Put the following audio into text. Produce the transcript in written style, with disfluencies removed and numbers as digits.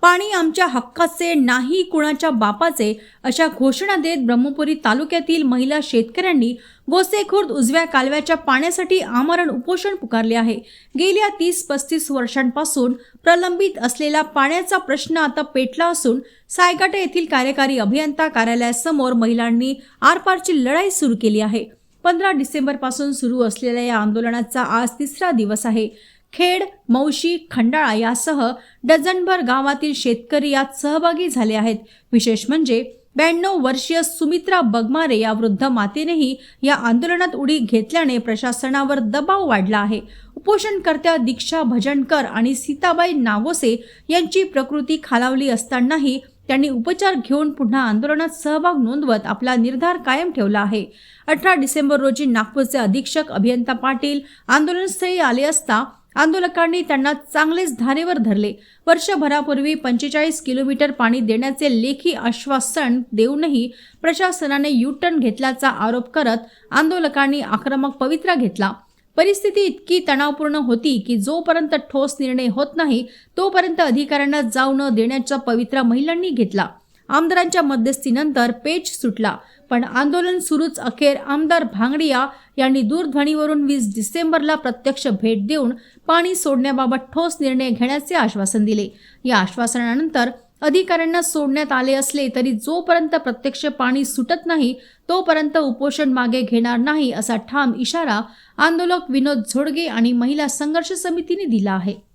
पाणी आमच्या हक्काचे, नाही कुणाच्या बापाचे, अशा घोषणा देत ब्रह्मपुरी तालुक्यातील महिला शेतकऱ्यांनी गोसेखुर्द उजव्या कालव्याच्या पाण्यासाठी आमरण उपोषण पुकारले आहे। गेल्या 30-35 वर्षांपासून प्रलंबित असलेला पाण्याचा प्रश्न आता पेटला असून सायगाटे येथील कार्यकारी अभियंता कार्यालयासमोर महिलांनी आरपारची लढाई सुरू केली आहे। 15 डिसेंबर पासून सुरू असलेल्या या आंदोलनाचा आज 3रा दिवस आहे। खेड, मौशी, खंडाळा यासह डझनभर गावातील शेतकरी यात सहभागी झाले आहेत। विशेष म्हणजे 92 वर्षीय सुमित्रा बगमारे या वृद्ध मातेनेही या आंदोलनात उडी घेतल्याने प्रशासनावर दबाव वाढला आहे। उपोषणकर्त्या दीक्षा भजनकर आणि सीताबाई नागोसे यांची प्रकृती खालावली असतानाही त्यांनी उपचार घेऊन पुन्हा आंदोलनात सहभाग नोंदवत आपला निर्धार कायम ठेवला आहे। 18 डिसेंबर रोजी नागपूरचे अधीक्षक अभियंता पाटील आंदोलनस्थळी आले असता आंदोलकांनी त्यांना चांगलेच धारेवर धरले। वर्षभरापूर्वी 45 किलोमीटर पाणी देण्याचे लेखी आश्वासन देऊनही प्रशासनाने यू-टर्न घेतल्याचा आरोप करत आंदोलकांनी आक्रमक पवित्रा घेतला। परिस्थिती इतकी तणावपूर्ण होती की जोपर्यंत ठोस निर्णय होत नाही तोपर्यंत अधिकाऱ्यांना जाऊ न देण्याचा पवित्रा महिलांनी घेतला। आमदारांच्या मध्यस्थीनंतर पेच सुटला, पण आंदोलन सुरूच। अखेर आमदार भांगडिया यांनी दूरध्वनीवरून 20 डिसेंबरला प्रत्यक्ष भेट देऊन पाणी सोडण्याबाबत ठोस निर्णय घेण्याचे आश्वासन दिले। या आश्वासनानंतर अधिकाऱ्यांना सोडण्यात आले असले तरी जोपर्यंत प्रत्यक्ष पाणी सुटत नाही तोपर्यंत उपोषण मागे घेणार नाही असा ठाम इशारा आंदोलक विनोद झोडगे आणि महिला संघर्ष समितीने दिला आहे।